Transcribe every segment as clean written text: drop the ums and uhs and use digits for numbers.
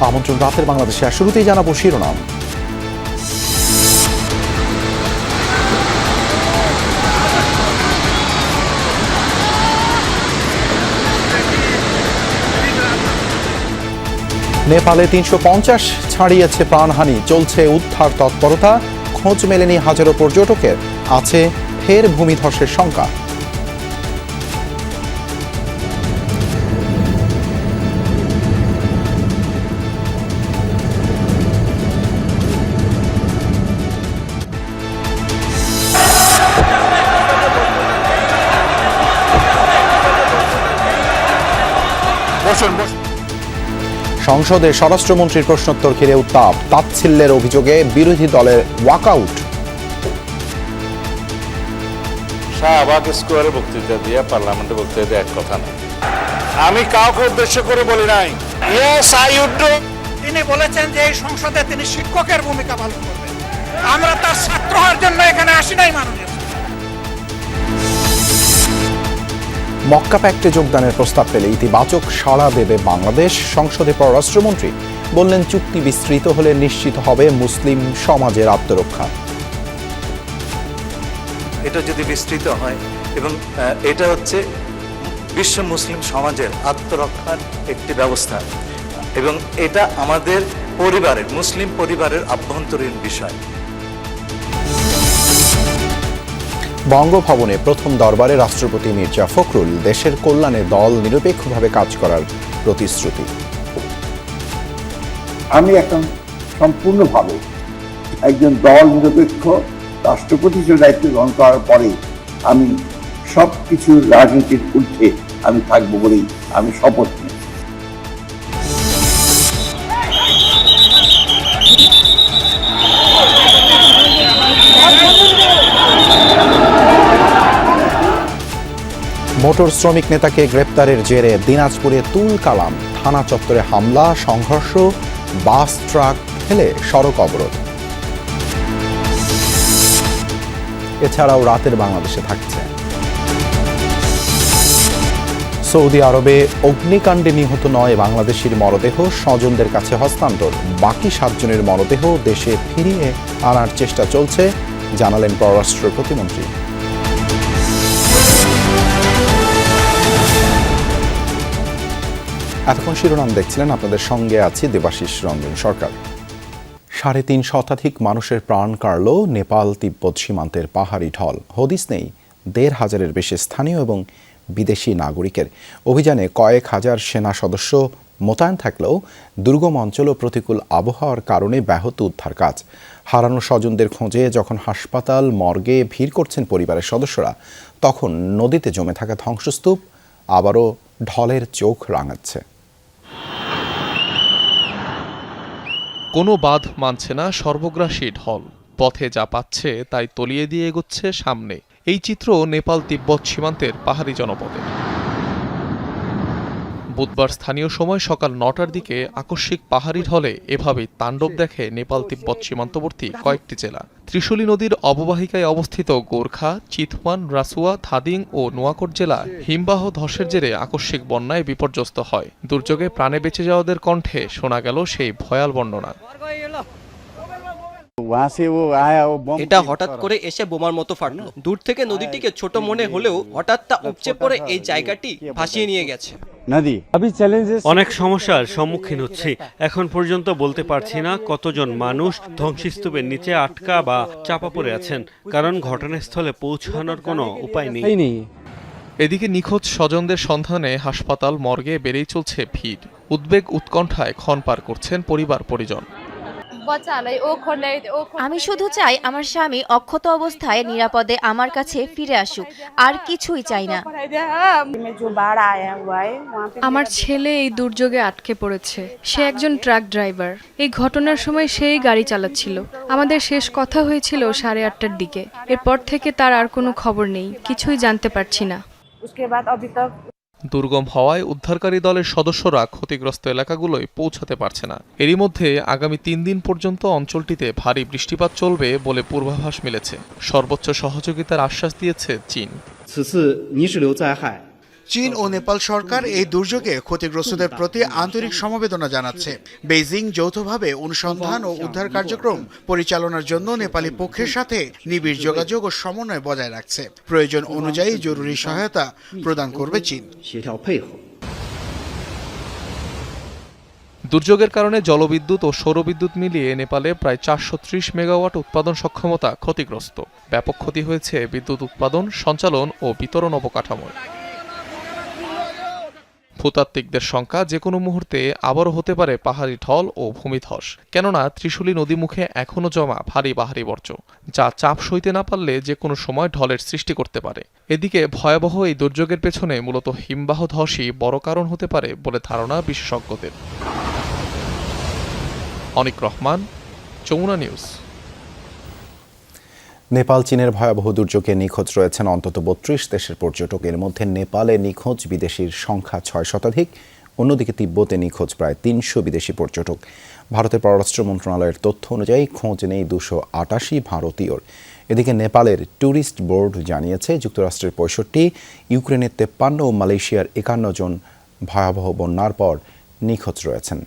আমন্ত্রণ রাতের বাংলাদেশে। আর শুরুতেই জানাবো শিরোনাম। নেপালে ৩৫০ ছাড়িয়েছে প্রাণহানি, চলছে উদ্ধার তৎপরতা, খোঁজ মেলেনি হাজারো পর্যটকের, আছে ফের ভূমিধসের শঙ্কা। সংসদে স্বরাষ্ট্রমন্ত্রীর প্রশ্নোত্তর ঘিরে উত্তাপ, তাচ্ছিল্যের অভিযোগে বিরোধী দলের ওয়াকআউট। শাহবাগ স্কোয়ারে বক্তৃতা দিয়ে পার্লামেন্টে বক্তৃতা দিয়ে এক কথা না, আমি কাউকে উদ্দেশ্য করে বলি নাই। তিনি বলেছেন যে এই সংসদে তিনি শিক্ষকের ভূমিকা পালন করবেন। আমরা তার ছাত্র হওয়ার জন্য এখানে আসি নাই। মাননীয় মক্কা প্যাক্টে যোগদানের প্রস্তাব পেলে ইতিবাচক সাড়া দেবে বাংলাদেশ। সংসদে পররাষ্ট্রমন্ত্রী বললেন, চুক্তি বিস্তৃত হলে নিশ্চিত হবে মুসলিম সমাজের আত্মরক্ষা। এটা যদি বিস্তৃত হয় এবং এটা হচ্ছে বিশ্ব মুসলিম সমাজের আত্মরক্ষার একটি ব্যবস্থা এবং এটা আমাদের পরিবারের মুসলিম পরিবারের আভ্যন্তরীণ বিষয়। বঙ্গভবনে প্রথম দরবারে রাষ্ট্রপতি মির্জা ফখরুল দেশের কল্যাণে দল নিরপেক্ষভাবে কাজ করার প্রতিশ্রুতি। আমি এখন সম্পূর্ণভাবে একজন দল নিরপেক্ষ রাষ্ট্রপতি হিসেবে দায়িত্ব গ্রহণ করার পরে আমি সব কিছু রাজনীতির ঊর্ধ্বে আমি থাকবো বলেই আমি শপথ নিই। মোটর শ্রমিক নেতাকে গ্রেপ্তারের জেরে দিনাজপুরে তুলকালাম, থানা চত্বরে হামলা, সংঘর্ষ, বাস ট্রাক ফেলে সড়ক অবরোধ। এছাড়াও রাতের বাংলাদেশে থাকছে, সৌদি আরবে অগ্নিকাণ্ডে নিহত ৯ বাংলাদেশির মরদেহ স্বজনদের কাছে হস্তান্তর, বাকি ৭ জনের মরদেহ দেশে ফিরিয়ে আনার চেষ্টা চলছে, জানালেন পররাষ্ট্র প্রতিমন্ত্রী। এতক্ষণ শিরোনাম দেখছিলেন, আপনাদের সঙ্গে আছি দেবাশিস রঞ্জন সরকার। ৩.৫ শতাধিক মানুষের প্রাণ কাড়ল নেপাল তিব্বত সীমান্তের পাহাড়ি ঢল। হদিস নেই ১৫০০-এর বেশি স্থানীয় এবং বিদেশি নাগরিকের। অভিযানে কয়েক হাজার সেনা সদস্য মোতায়েন থাকলেও দুর্গম অঞ্চল ও প্রতিকূল আবহাওয়ার কারণে ব্যাহত উদ্ধার কাজ। হারানো স্বজনদের খোঁজে যখন হাসপাতাল, মর্গে ভিড় করছেন পরিবারের সদস্যরা, তখন নদীতে জমে থাকা ধ্বংসস্তূপ আবারও ঢলের চোখ রাঙাচ্ছে। কোনো বাঁধ মানছে না সর্বগ্রাসী ঢল, পথে যা পাচ্ছে তাই তলিয়ে দিয়ে এগোচ্ছে সামনে। এই চিত্র নেপাল তিব্বত সীমান্তের পাহাড়ি জনপদে। বুধবার স্থানীয় সময় সকাল ৯টার দিকে আকস্মিক পাহাড়ি ঢলে এভাবেই তাণ্ডব দেখে নেপাল তিব্বত সীমান্তবর্তী কয়েকটি জেলা। ত্রিশূলী নদীর অববাহিকায় অবস্থিত গোর্খা, চিতওয়ান, রাসুয়া, ধাদিং ও নোয়াকোট জেলা হিমবাহ ধসের জেরে আকস্মিক বন্যায় বিপর্যস্ত হয়। দুর্যোগে প্রাণে বেঁচে যাওয়াদের কণ্ঠে শোনা গেল সেই ভয়াল বর্ণনা। এটা হঠাৎ করে এসে বোমার মতো ফাটলো। দূর থেকে নদীটিকে ছোট মনে হলেও হঠাৎ তা উপচে পড়ে এই জায়গাটি ভাসিয়ে নিয়ে গেছে। অনেক সমস্যার সম্মুখীন হচ্ছি। এখন পর্যন্ত বলতে পারছি না কতজন মানুষ ধ্বংসস্তূপের নিচে আটকা বা চাপা পড়ে আছেন, কারণ ঘটনাস্থলে পৌঁছানোর কোনো উপায় নেই। এদিকে নিখোঁজ স্বজনদের সন্ধানে হাসপাতাল, মর্গে বেড়েই চলছে ভিড়। উদ্বেগ উৎকণ্ঠায় ক্ষণ পার করছেন পরিবার পরিজন। আমি শুধু চাই আমার স্বামী অক্ষত অবস্থায় নিরাপদে আমার কাছে ফিরে আসুক, আর কিছুই চাই না। আমার ছেলে এই দুর্যোগে আটকে পড়েছে। সে একজন ট্রাক ড্রাইভার। এই ঘটনার সময় সেই গাড়ি চালাচ্ছিল। আমাদের শেষ কথা হয়েছিল 8:30টার দিকে। এরপর থেকে তার আর কোনো খবর নেই, কিছুই জানতে পারছি না। দুর্গম হওয়ায় উদ্ধারকারী দলের সদস্যরা ক্ষতিগ্রস্ত এলাকাগুলোয় পৌঁছাতে পারছে না। এরই মধ্যে আগামী 3 দিন পর্যন্ত অঞ্চলটিতে ভারী বৃষ্টিপাত চলবে বলে পূর্বাভাস মিলেছে। সর্বোচ্চ সহযোগিতার আশ্বাস দিয়েছে চীন। চীন ও নেপাল সরকার এই দুর্যোগে ক্ষতিগ্রস্তদের প্রতি আন্তরিক সমবেদনা জানাচ্ছে। বেইজিং যৌথভাবে অনুসন্ধান ও উদ্ধার কার্যক্রম পরিচালনার জন্য নেপালি পক্ষের সাথে নিবিড় যোগাযোগ ও সমন্বয় বজায় রাখছে। প্রয়োজন অনুযায়ী জরুরি সহায়তা প্রদান করবে চীন। দুর্যোগের কারণে জলবিদ্যুৎ ও সৌরবিদ্যুৎ মিলিয়ে নেপালে প্রায় 430 মেগাওয়াট উৎপাদন সক্ষমতা ক্ষতিগ্রস্ত। ব্যাপক ক্ষতি হয়েছে বিদ্যুৎ উৎপাদন, সঞ্চালন ও বিতরণ অবকাঠামোর। ভূতাত্ত্বিকদের শঙ্কা, যে কোনো মুহূর্তে আবারও হতে পারে পাহাড়ি ঢল ও ভূমিধস। কেননা ত্রিশূলী নদীমুখে এখনও জমা ভারী পাহাড়ি বর্জ্য, যা চাপ সইতে না পারলে যে কোনো সময় ঢলের সৃষ্টি করতে পারে। এদিকে ভয়াবহ এই দুর্যোগের পেছনে মূলত হিমবাহ ধসই বড় কারণ হতে পারে বলে ধারণা বিশেষজ্ঞদের। অনিক রহমান, যমুনা নিউজ। নেপাল চীনের ভয়াবহ দুর্যোগে নিখোঁজ রয়েছেন অন্তত 32 দেশের পর্যটক। এর মধ্যে নেপালে নিখোঁজ বিদেশির সংখ্যা 6 শতাধিক। অন্যদিকে তিব্বতে নিখোঁজ প্রায় 300 বিদেশি পর্যটক। ভারতের পররাষ্ট্র মন্ত্রণালয়ের তথ্য অনুযায়ী খোঁজ নেই 288 ভারতীয়র। এদিকে নেপালের ট্যুরিস্ট বোর্ড জানিয়েছে যুক্তরাষ্ট্রের 65, ইউক্রেনের 53 ও মালয়েশিয়ার 51 জন ভয়াবহ বন্যার পর নিখোঁজ রয়েছেন।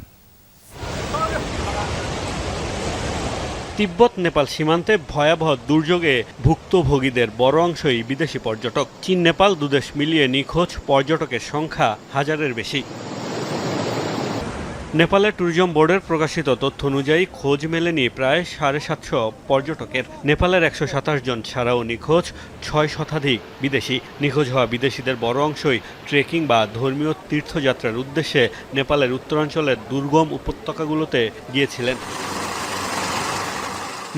তিব্বত নেপাল সীমান্তে ভয়াবহ দুর্যোগে ভুক্তভোগীদের বড় অংশই বিদেশি পর্যটক। চীন নেপাল দুদেশ মিলিয়ে নিখোঁজ পর্যটকের সংখ্যা 1000-এর বেশি। নেপালের ট্যুরিজম বোর্ডের প্রকাশিত তথ্য অনুযায়ী খোঁজ মেলেনি প্রায় 750 পর্যটকের। নেপালের 127 জন ছাড়াও নিখোঁজ 6 শতাধিক বিদেশি। নিখোঁজ হওয়া বিদেশিদের বড় অংশই ট্রেকিং বা ধর্মীয় তীর্থযাত্রার উদ্দেশ্যে নেপালের উত্তরাঞ্চলের দুর্গম উপত্যকাগুলোতে গিয়েছিলেন।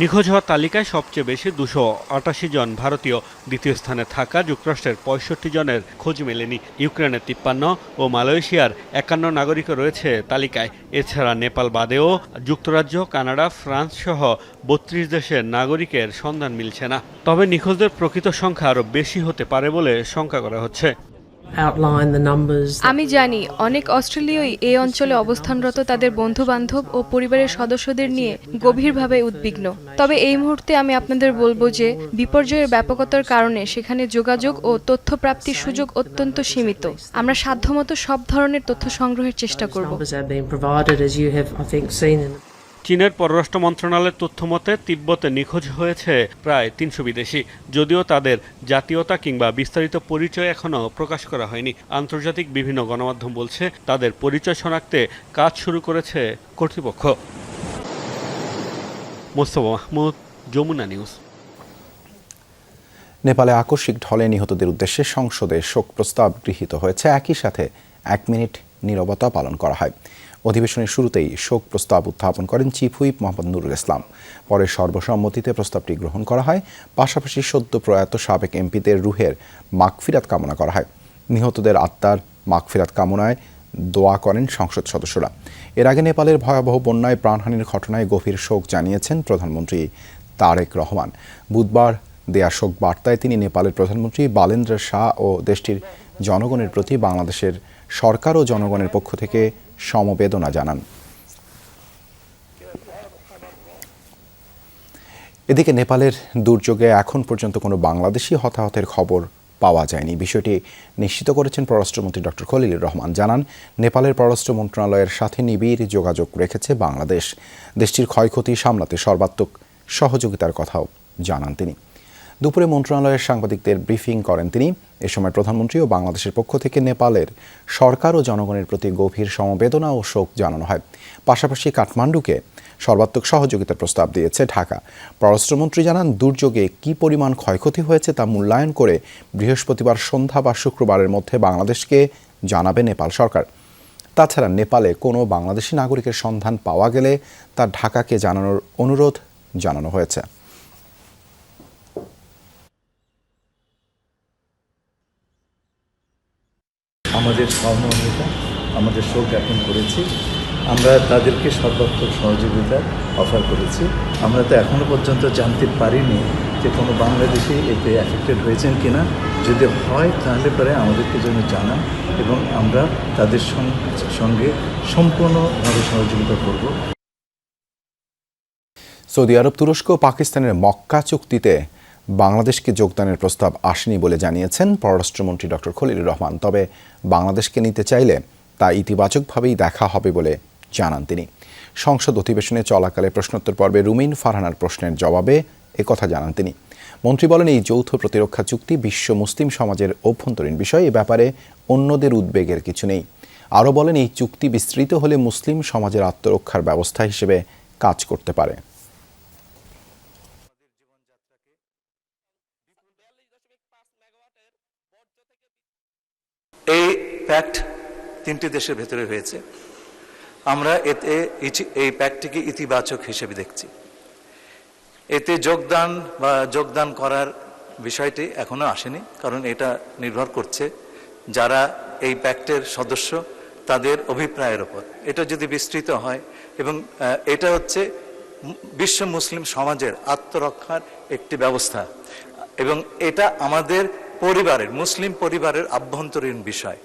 নিখোঁজ হওয়ার তালিকায় সবচেয়ে বেশি 288 জন ভারতীয়। দ্বিতীয় স্থানে থাকা যুক্তরাষ্ট্রের 65 জনের খোঁজ মেলেনি। ইউক্রেনের 53 ও মালয়েশিয়ার 51 নাগরিকও রয়েছে তালিকায়। এছাড়া নেপাল বাদেও যুক্তরাজ্য, কানাডা, ফ্রান্স সহ 32 দেশের নাগরিকের সন্ধান মিলছে না। তবে নিখোঁজদের প্রকৃত সংখ্যা আরও বেশি হতে পারে বলে শঙ্কা করা হচ্ছে। আমি জানি অনেক অস্ট্রেলীয়ই এই অঞ্চলে অবস্থানরত তাদের বন্ধু বান্ধব ও পরিবারের সদস্যদের নিয়ে গভীরভাবে উদ্বিগ্ন। তবে এই মুহূর্তে আমি আপনাদের বলবো যে বিপর্যয়ের ব্যাপকতার কারণে সেখানে যোগাযোগ ও তথ্য প্রাপ্তির সুযোগ অত্যন্ত সীমিত। আমরা সাধ্যমতো সব ধরনের তথ্য সংগ্রহের চেষ্টা করব। চীনের পররাষ্ট্র মন্ত্রণালয়ের তথ্য মতে তিব্বতে নিখোঁজ হয়েছে প্রায় 300 বিদেশি। যদিও তাদের জাতীয়তা কিংবা বিস্তারিত পরিচয় এখনও প্রকাশ করা হয়নি। আন্তর্জাতিক বিভিন্ন গণমাধ্যম বলছে তাদের পরিচয় শনাক্তে কাজ শুরু করেছে কর্তৃপক্ষ। মোস্তফা মাহমুদ, যমুনা নিউজ। নেপালে আকস্মিক ঢলে নিহতদের উদ্দেশ্যে সংসদে শোক প্রস্তাব গৃহীত হয়েছে। একই সাথে 1 মিনিট নীরবতা পালন করা হয়। অধিবেশনের শুরুতেই শোক প্রস্তাব উত্থাপন করেন চিফ হুইপ মোহাম্মদ নুরুল ইসলাম। পরে সর্বসম্মতিতে প্রস্তাবটি গ্রহণ করা হয়। পাশাপাশি সদ্য প্রয়াত সাবেক এমপিদের রুহের মাগফিরাত কামনা করা হয়। নিহতদের আত্মার মাগফিরাত কামনায় দোয়া করেন সংসদ সদস্যরা। এর আগে নেপালের ভয়াবহ বন্যায় প্রাণহানির ঘটনায় গভীর শোক জানিয়েছেন প্রধানমন্ত্রী তারেক রহমান। বুধবার দেয়া শোক বার্তায় তিনি নেপালের প্রধানমন্ত্রী বালেন্দ্র শাহ ও দেশটির জনগণের প্রতি বাংলাদেশের সরকার ও জনগণের পক্ষ থেকে সমবেদনা জানান। এদিকে নেপালের দুর্যোগে এখন পর্যন্ত কোনো বাংলাদেশি হতাহতের খবর পাওয়া যায়নি। বিষয়টি নিশ্চিত করেছেন পররাষ্ট্রমন্ত্রী ডক্টর খলিলুর রহমান। জানান, নেপালের পররাষ্ট্র মন্ত্রণালয়ের সাথে নিবিড় যোগাযোগ রেখেছে বাংলাদেশ। দেশটির ক্ষয়ক্ষতি সামলাতে সর্বাত্মক সহযোগিতার কথাও জানান তিনি। দুপুরে মন্ত্রণালয়ের সাংবাদিকদের ব্রিফিং করেন তিনি। এ সময় প্রধানমন্ত্রী ও বাংলাদেশের পক্ষ থেকে নেপালের সরকার ও জনগণের প্রতি গভীর সমবেদনা ও শোক জানানো হয়। পাশাপাশি কাঠমান্ডুকে সর্বাত্মক সহযোগিতার প্রস্তাব দিয়েছে ঢাকা। পররাষ্ট্রমন্ত্রী জানান, দুর্যোগে কী পরিমাণ ক্ষয়ক্ষতি হয়েছে তা মূল্যায়ন করে বৃহস্পতিবার সন্ধ্যা বা শুক্রবারের মধ্যে বাংলাদেশকে জানাবে নেপাল সরকার। তাছাড়া নেপালে কোনো বাংলাদেশি নাগরিকের সন্ধান পাওয়া গেলে তা ঢাকাকে জানানোর অনুরোধ জানানো হয়েছে। আমাদের সহমর্মিতা, আমাদের শোক জ্ঞাপন করেছি। আমরা তাদেরকে সর্বাত্মক সহযোগিতা অফার করেছি। আমরা তো এখনও পর্যন্ত জানতে পারিনি যে কোনো বাংলাদেশি এতে অ্যাফেক্টেড হয়েছেন কিনা। যদি হয় তাহলে পরে আমাদেরকে যেন জানান এবং আমরা তাদের সঙ্গে সম্পূর্ণভাবে সহযোগিতা করব। সৌদি আরব, তুরস্ক ও পাকিস্তানের মক্কা চুক্তিতে বাংলাদেশকে যোগদানের প্রস্তাব আসেনি বলে জানিয়েছেন পররাষ্ট্রমন্ত্রী ডক্টর খলিলুর রহমান। তবে বাংলাদেশকে নিতে চাইলে তা ইতিবাচকভাবেই দেখা হবে বলে জানান তিনি। সংসদ অধিবেশনে চলাকালে প্রশ্নোত্তর পর্বে রুমিন ফারহানার প্রশ্নের জবাবে একথা জানান তিনি। মন্ত্রী বলেন, এই যৌথ প্রতিরক্ষা চুক্তি বিশ্ব মুসলিম সমাজের অভ্যন্তরীণ বিষয়, এ ব্যাপারে অন্যদের উদ্বেগের কিছু নেই। আরও বলেন, এই চুক্তি বিস্তৃত হলে মুসলিম সমাজের আত্মরক্ষার ব্যবস্থা হিসেবে কাজ করতে পারে। এই প্যাক্ট 3টি দেশের ভেতরে হয়েছে। আমরা এতে এই প্যাক্টটিকে ইতিবাচক হিসেবে দেখছি। এতে যোগদান করার বিষয়টি এখনো আসেনি, কারণ এটা নির্ভর করছে যারা এই প্যাক্টের সদস্য তাদের অভিপ্রায়ের উপর। এটা যদি বিস্তৃত হয় এবং এটা হচ্ছে বিশ্ব মুসলিম সমাজের আত্মরক্ষার একটি ব্যবস্থা এবং এটা আমাদের মুসলিম পরিবারের আভ্যন্তরীণ বিষয়।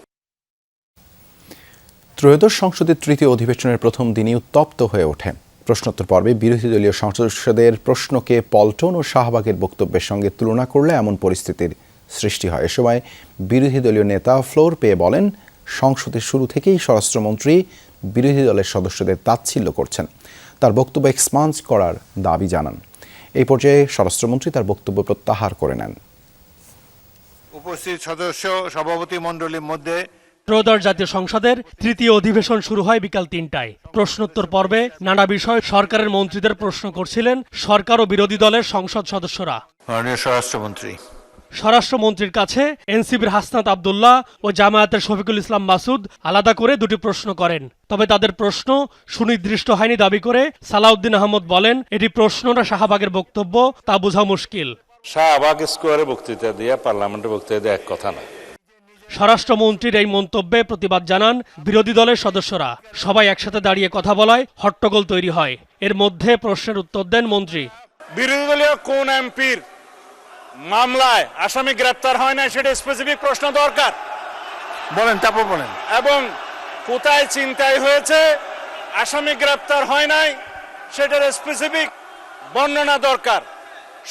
ত্রয়োদশ সংসদের তৃতীয় অধিবেশনের প্রথম দিনই উত্তপ্ত হয়ে ওঠে। প্রশ্নোত্তর পর্বে বিরোধী দলীয় সদস্যদের প্রশ্নকে পল্টন ও শাহবাগের বক্তব্যের সঙ্গে তুলনা করলে এমন পরিস্থিতির সৃষ্টি হয়। এ সময় বিরোধী দলীয় নেতা ফ্লোর পেয়ে বলেন, সংসদের শুরু থেকেই স্বরাষ্ট্রমন্ত্রী বিরোধী দলের সদস্যদের তাচ্ছিল্য করছেন। তার বক্তব্য এক্সপান্স করার দাবি জানান। এই পর্যায়ে স্বরাষ্ট্রমন্ত্রী তার বক্তব্য প্রত্যাহার করে নেন। উপস্থিত সদস্য সভাপতি মণ্ডলীর মধ্যে ত্রয়োদশ জাতীয় সংসদের তৃতীয় অধিবেশন শুরু হয় বিকাল 3টায়। প্রশ্নোত্তর পর্বে নানা বিষয়ে সরকারের মন্ত্রীদের প্রশ্ন করছিলেন সরকার ও বিরোধী দলের সংসদ সদস্যরা। মাননীয় স্বরাষ্ট্রমন্ত্রী, স্বরাষ্ট্রমন্ত্রীর কাছে এনসিবির হাসনাত আব্দুল্লাহ ও জামায়াতের শফিকুল ইসলাম মাসুদ আলাদা করে দুটি প্রশ্ন করেন। তবে তাদের প্রশ্ন সুনির্দিষ্ট হয়নি দাবি করে সালাউদ্দিন আহমদ বলেন, এটি প্রশ্নটা শাহবাগের বক্তব্য, তা বোঝা মুশকিল। শাহবাগ স্কোয়ারে বক্তৃতা দিয়ে পার্লামেন্টে বক্তৃতা দিয়ে এক কথা না। স্বরাষ্ট্রমন্ত্রীর এই মন্তব্যে প্রতিবাদ জানান বিরোধী দলের সদস্যরা। সবাই একসাথে দাঁড়িয়ে কথা বলায় হট্টগোল তৈরি হয়। এর মধ্যে প্রশ্নের উত্তর দেন মন্ত্রী। বিরোধী দলীয় কোন এমপির মামলায় আসামি গ্রেপ্তার হয় না সেটা স্পেসিফিক প্রশ্ন দরকার। বলেন, তারপর বলেন। এবং কোথায় ছিনতাই হয়েছে, আসামি গ্রেপ্তার হয় নাই, সেটার স্পেসিফিক বর্ণনা দরকার।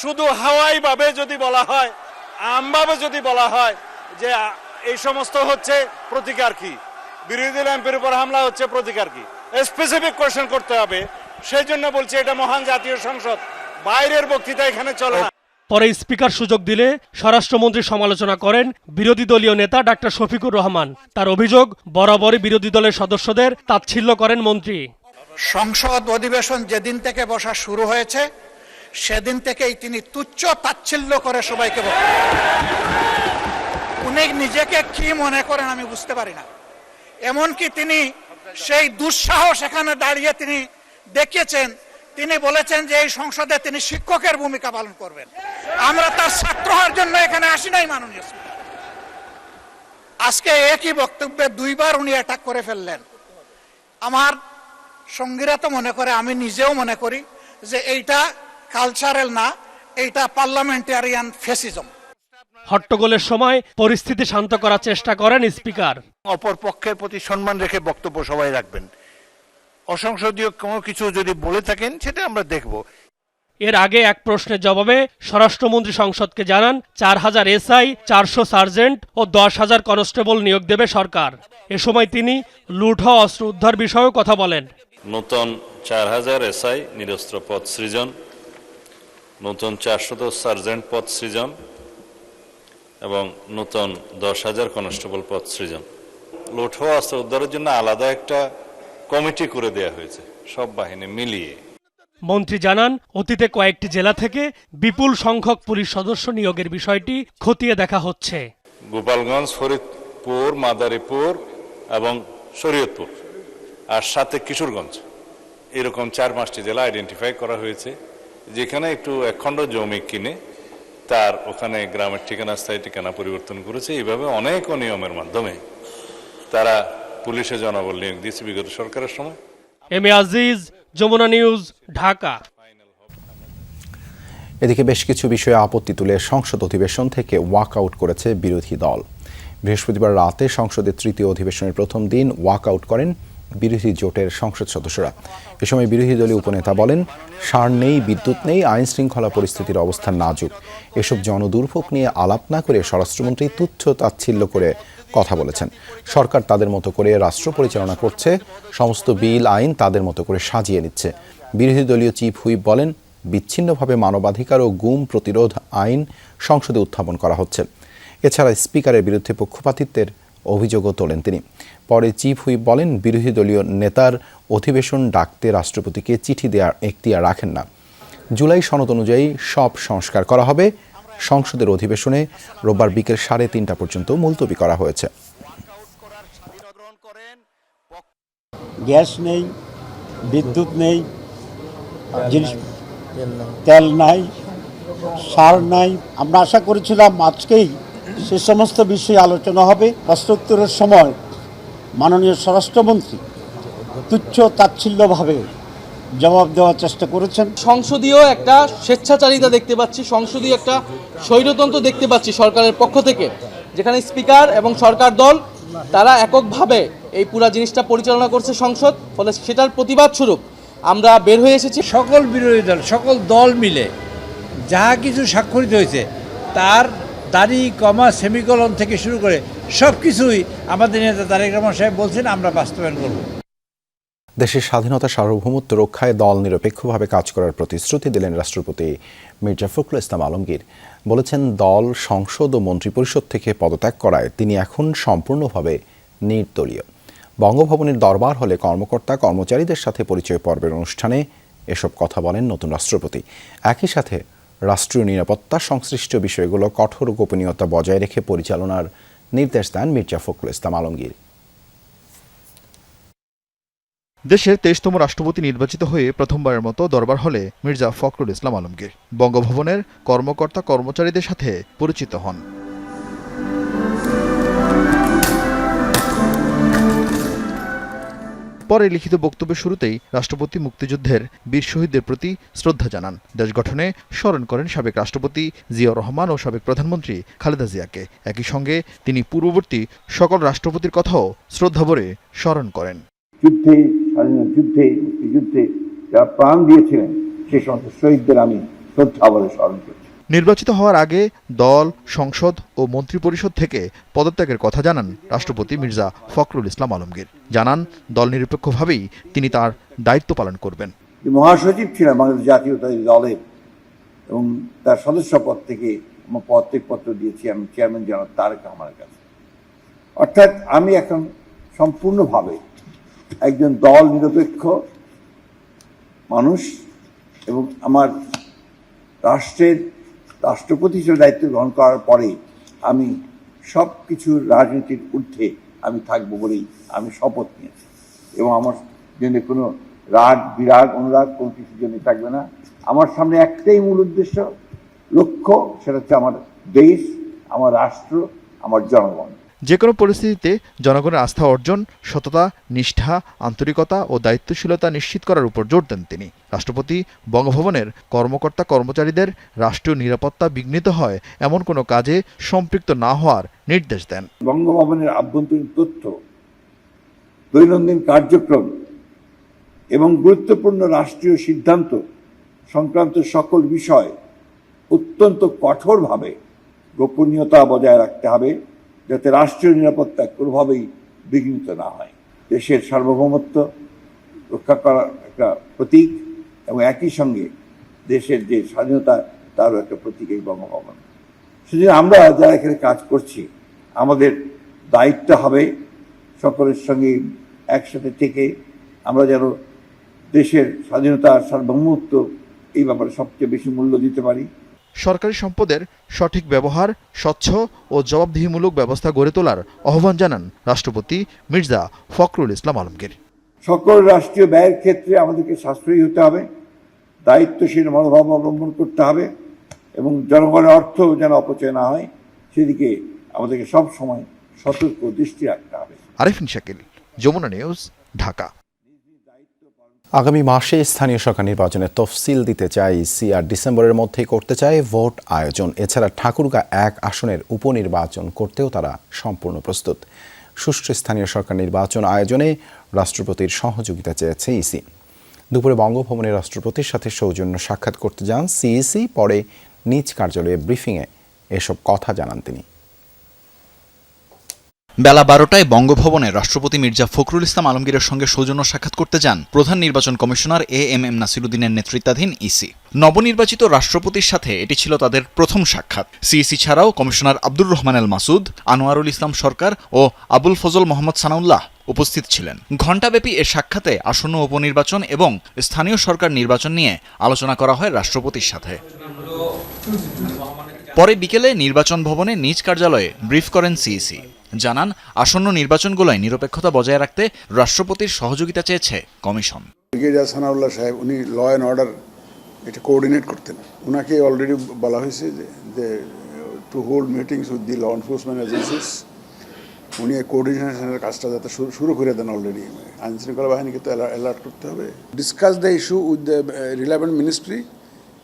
শুধু হাওয়াই ভাবে যদি বলা হয়, আমভাবে যদি বলা হয় যে এই সমস্ত হচ্ছে প্রতিকার কি, বিরোধী দল এমপির উপর হামলা হচ্ছে প্রতিকার কি, স্পেসিফিক কোশ্চেন করতে হবে। সেই জন্য বলছি এটা মহান জাতীয় সংসদ, বাইরের বক্তৃতা এখানে চলে না। পরে স্পিকার সুযোগ দিলে স্বরাষ্ট্রমন্ত্রী সমালোচনা করেন বিরোধী দলীয় নেতা ডাক্তার শফিকুর রহমান। তার অভিযোগ, বরাবরই বিরোধী দলের সদস্যদের তাচ্ছিল্য করেন মন্ত্রী। সংসদ অধিবেশন যেদিন থেকে বসা শুরু হয়েছে সেদিন থেকেই তিনি তুচ্ছ তাচ্ছিল্য করে সবাইকে বলেন। উনি নিজেকে কি মনে করেন আমি বুঝতে পারি না। এমনকি তিনি সেই দুঃসাহস এখানে দাঁড়িয়ে তিনি দেখিয়েছেন, তিনি বলেছেন যে এই সংসদে তিনি শিক্ষকের ভূমিকা পালন করবেন। আমরা তার ছাত্র হওয়ার জন্য এখানে আসি নাই মাননীয় স্পিকার। আজকে একই বক্তব্যে দুইবার উনি অ্যাটাক করে ফেললেন। আমার সঙ্গীরা তো মনে করে, আমি নিজেও মনে করি যে এইটা কালচারাল না, এইটা পার্লামেন্টারিয়ান ফ্যাসিজম। হট্টগোলের সময় পরিস্থিতি শান্ত করার চেষ্টা করেন স্পিকার। অপর পক্ষের প্রতি সম্মান রেখে বক্তব্য সবাই রাখবেন। অসংসদীয় কোনো কিছু যদি বলে থাকেন সেটা আমরা দেখব। এর আগে এক প্রশ্নের জবাবে স্বরাষ্ট্রমন্ত্রী সংসদকে জানান 4000 এসআই, 400 সার্জেন্ট ও 10,000 কনস্টেবল নিয়োগ দেবে সরকার। এ সময় তিনি লুট হওয়া অস্ত্র উদ্ধার বিষয়েও কথা বলেন। নতুন 4000 এসআই নিরস্ত্র পদ সৃজন, নতুন 400 সার্জেন্ট পদ সৃজন এবং নতুন 10,000 কনস্টেবল পদ সৃজন। লুট হওয়া অস্ত্র উদ্ধারের জন্য আলাদা একটা কমিটি করে দেয়া হয়েছে, সব বাহিনী মিলিয়ে। মন্ত্রী জানান, অতীতে কয়েকটি জেলা থেকে বিপুল সংখ্যক পুলিশ সদস্য নিয়োগের বিষয়টি খতিয়ে দেখা হচ্ছে। গোপালগঞ্জ, ফরিদপুর, মাদারীপুর এবং শরীয়তপুর আর সাথে কিশোরগঞ্জ, এরকম 4-5টি জেলা আইডেন্টিফাই করা হয়েছে, যেখানে একটু একখণ্ড জমি কিনে তার ওখানে গ্রামের ঠিকানা, স্থায়ী ঠিকানা পরিবর্তন করেছে। এইভাবে অনেক অনিয়মের মাধ্যমে তারা পুলিশে জনবল নিয়োগ দিয়েছে বিগত সরকারের সময়। M A Aziz, Jamuna news, Dhaka. এদিকে বেশ কিছু বিষয়ে আপত্তি তুলে সংসদ অধিবেশন থেকে ওয়াকআউট করেছে বিরোধী দল। বৃহস্পতিবার রাতে সংসদের তৃতীয় অধিবেশনের প্রথম দিন ওয়াকআউট করেন বিরোধী জোটের সংসদ সদস্যরা। এ সময় বিরোধী দলীয় উপনেতা বলেন, সার নেই, বিদ্যুৎ নেই, আইন শৃঙ্খলা পরিস্থিতির অবস্থা নাজুক। এসব জনদুর্ভোগ নিয়ে আলাপ না করে স্বরাষ্ট্রমন্ত্রী তুচ্ছ তাচ্ছিল্য করে কথা বলেছেন। সরকার তাদের মতো করে রাষ্ট্র পরিচালনা করছে, সমস্ত বিল আইন তাদের মতো করে সাজিয়ে নিচ্ছে। বিরোধী দলীয় চিফ হুইপ বলেন, বিচ্ছিন্নভাবে মানবাধিকার ও গুম প্রতিরোধ আইন সংসদে উত্থাপন করা হচ্ছে। এছাড়া স্পিকারের বিরুদ্ধে পক্ষপাতিত্বের অভিযোগও তোলেন তিনি। পরে চিফ হুইপ বলেন, বিরোধী দলীয় নেতার অধিবেশন ডাকতে রাষ্ট্রপতিকে চিঠি দেওয়ার এখতিয়ার রাখেন না। জুলাই সনদ অনুযায়ী সব সংস্কার করা হবে। সংসদের অধিবেশনে রোববার বিকেল 3:30 পর্যন্ত মুলতবি করা হয়েছে। গ্যাস নেই, বিদ্যুৎ নেই, জিনিস তেল নাই, সার নাই। আমরা আশা করেছিলাম আজকেই সে সমস্ত বিষয়ে আলোচনা হবে। প্রশ্নোত্তরের সময় মাননীয় স্বরাষ্ট্রমন্ত্রী তুচ্ছ তাচ্ছিল্যভাবে জবাব দেওয়ার চেষ্টা করেছেন। সংসদীয় একটা স্বেচ্ছাচারিতা দেখতে পাচ্ছি, সংসদীয় একটা স্বৈরতন্ত্র দেখতে পাচ্ছি সরকারের পক্ষ থেকে, যেখানে স্পিকার এবং সরকার দল তারা এককভাবে এই পুরা জিনিসটা পরিচালনা করছে সংসদ। ফলে সেটার প্রতিবাদ স্বরূপ আমরা বের হয়ে এসেছি। সকল বিরোধী দল, সকল দল মিলে যা কিছু স্বাক্ষরিত হয়েছে তার দাড়ি কমা সেমিকলন থেকে শুরু করে সব কিছুই আমাদের নেতা তারেক রহমান সাহেব বলছেন আমরা বাস্তবায়ন করব। দেশের স্বাধীনতা সার্বভৌমত্ব রক্ষায় দল নিরপেক্ষভাবে কাজ করার প্রতিশ্রুতি দিলেন রাষ্ট্রপতি মির্জা ফখরুল ইসলাম আলমগীর। বলেছেন, দল সংসদ ও মন্ত্রিপরিষদ থেকে পদত্যাগ করায় তিনি এখন সম্পূর্ণভাবে নির্দলীয়। বঙ্গভবনের দরবার হলে কর্মকর্তা কর্মচারীদের সাথে পরিচয় পর্বের অনুষ্ঠানে এসব কথা বলেন নতুন রাষ্ট্রপতি। একই সাথে রাষ্ট্রীয় নিরাপত্তা সংশ্লিষ্ট বিষয়গুলো কঠোর গোপনীয়তা বজায় রেখে পরিচালনার নির্দেশ দেন মির্জা ফখরুল ইসলাম আলমগীর। দেশের 23তম রাষ্ট্রপতি নির্বাচিত হয়ে প্রথমবারের মতো দরবার হলে মির্জা ফখরুল ইসলাম আলমগীর বঙ্গভবনের কর্মকর্তা কর্মচারীদের সাথে পরিচিত হন। পরে লিখিত বক্তব্যের শুরুতেই রাষ্ট্রপতি মুক্তিযুদ্ধের বীর শহীদদের প্রতি শ্রদ্ধা জানান। দেশ গঠনে স্মরণ করেন সাবেক রাষ্ট্রপতি জিয়াউর রহমান ও সাবেক প্রধানমন্ত্রী খালেদা জিয়াকে। একই সঙ্গে তিনি পূর্ববর্তী সকল রাষ্ট্রপতির কথাও শ্রদ্ধাভরে স্মরণ করেন। যুদ্ধে, স্বাধীনতা যুদ্ধে, মুক্তিযুদ্ধে যারা প্রাণ দিয়েছিলেন সেই সমস্ত শহীদদের আমি শ্রদ্ধাভরে স্মরণ করছি। নির্বাচিত হওয়ার আগে দল, সংসদ ও মন্ত্রিপরিষদ থেকে পদত্যাগের কথা জানান রাষ্ট্রপতি মির্জা ফখরুল ইসলাম আলমগীর। জানান, দল নিরপেক্ষভাবেই তিনি তার দায়িত্ব পালন করবেন। মহাসচিব ছিলেন বাংলাদেশ জাতীয়তাবাদী দলের এবং তার সদস্য পদ থেকে আমার পদত্যাগপত্র দিয়েছি আমি চেয়ারম্যান জনাব তারেক রহমানের কাছে। অর্থাৎ আমি এখন সম্পূর্ণভাবে একজন দল নিরপেক্ষ মানুষ এবং আমার রাষ্ট্রপতি হিসেবে দায়িত্ব গ্রহণ করার পরে আমি সব কিছুর রাজনীতির ঊর্ধ্বে আমি থাকবো বলেই আমি শপথ নিয়েছি এবং আমার জন্য কোনো রাগ, বিরাগ, অনুরাগ কোনো কিছুর জন্য থাকবে না। আমার সামনে একটাই মূল উদ্দেশ্য, লক্ষ্য, সেটা হচ্ছে আমার দেশ, আমার রাষ্ট্র, আমার জনগণ। যে কোনো পরিস্থিতিতে জনগণের আস্থা অর্জন, সততা, নিষ্ঠা, আন্তরিকতা ও দায়িত্বশীলতা নিশ্চিত করার উপর জোর দেন তিনি। রাষ্ট্রপতি বঙ্গভবনের কর্মকর্তা কর্মচারীদের রাষ্ট্রীয় নিরাপত্তা বিঘ্নিত হয় এমন কোনো কাজে সম্পৃক্ত না হওয়ার নির্দেশ দেন। বঙ্গভবনের আভ্যন্তরীণ তথ্য, দৈনন্দিন কার্যক্রম এবং গুরুত্বপূর্ণ রাষ্ট্রীয় সিদ্ধান্ত সংক্রান্ত সকল বিষয় অত্যন্ত কঠোরভাবে গোপনীয়তা বজায় রাখতে হবে, যাতে রাষ্ট্রীয় নিরাপত্তা কোনোভাবেই বিঘ্নিত না হয়। দেশের সার্বভৌমত্ব রক্ষা করার একটা প্রতীক এবং একই সঙ্গে দেশের যে স্বাধীনতা তারও একটা প্রতীক এই বঙ্গভবন। সেজন্য আমরা যারা এখানে কাজ করছি আমাদের দায়িত্ব হবে সকলের সঙ্গে একসাথে থেকে আমরা যেন দেশের স্বাধীনতা, সার্বভৌমত্ব এই ব্যাপারে সবচেয়ে বেশি মূল্য দিতে পারি। সরকারি সম্পদের সঠিক ব্যবহার, স্বচ্ছ ও জবাবদিহিমূলক ব্যবস্থা গড়ে তোলার আহ্বান জানান রাষ্ট্রপতি মির্জা ফখরুল ইসলাম আলমগীর। সকল রাষ্ট্রীয় ব্যয়ের ক্ষেত্রে আমাদেরকে সাশ্রয়ী হতে হবে, দায়িত্বশীল মনোভাব অবলম্বন করতে হবে এবং জনগণের অর্থ যেন অপচয় না হয় সেদিকে আমাদেরকে সব সময় সতর্ক দৃষ্টি রাখতে হবে। আরিফিন শাকিল, যমুনা নিউজ, ঢাকা। আগামী মাসে স্থানীয় সরকার নির্বাচনের তফসিল দিতে চায় ইসি, আর ডিসেম্বরের মধ্যেই করতে চায় ভোট আয়োজন। এছাড়া ঠাকুরগাঁ 1 আসনের উপনির্বাচন করতেও তারা সম্পূর্ণ প্রস্তুত। সুষ্ঠু স্থানীয় সরকার নির্বাচন আয়োজনে রাষ্ট্রপতির সহযোগিতা চেয়েছে ইসি। দুপুরে বঙ্গভবনে রাষ্ট্রপতির সাথে সৌজন্য সাক্ষাৎ করতে যান সিইসি। পরে নিজ কার্যালয়ে ব্রিফিংয়ে এসব কথা জানান তিনি। বেলা 12টায় বঙ্গভবনে রাষ্ট্রপতি মির্জা ফখরুল ইসলাম আলমগীরের সঙ্গে সৌজন্য সাক্ষাৎ করতে যান প্রধান নির্বাচন কমিশনার এএমএম নাসিরুদ্দিনের নেতৃত্বাধীন ইসি। নবনির্বাচিত রাষ্ট্রপতির সাথে এটি ছিল তাদের প্রথম সাক্ষাৎ। সিইসি ছাড়াও কমিশনার আব্দুর রহমান আল মাসুদ, আনোয়ারুল ইসলাম সরকার ও আবুল ফজল মোহাম্মদ সানাউল্লাহ উপস্থিত ছিলেন। ঘণ্টাব্যাপী এ সাক্ষাতে আসন্ন উপনির্বাচন এবং স্থানীয় সরকার নির্বাচন নিয়ে আলোচনা করা হয় রাষ্ট্রপতির সাথে। পরে বিকেলে নির্বাচন ভবনে নিজ কার্যালয়ে ব্রিফ করেন সিইসি। জানান, আসন্ন নির্বাচনগুলোয় নিরপেক্ষতা বজায় রাখতে রাষ্ট্রপতির সহযোগিতা চেয়েছে কমিশন। ব্রিগেডিয়ার সানাউল্লাহ সাহেব উনি ল অ্যান্ড অর্ডার এটা কোঅর্ডিনেট করতেন। ওনাকে অলরেডি বলা হয়েছে যে to hold meetings with the law enforcement agencies. উনি কোঅর্ডিনেশনের কাজটা যাতে শুরু করে দেন। অলরেডি আইনশৃঙ্খলা বাহিনীকে তো অ্যালার্ট করতে হবে। Discuss the issue with the relevant ministry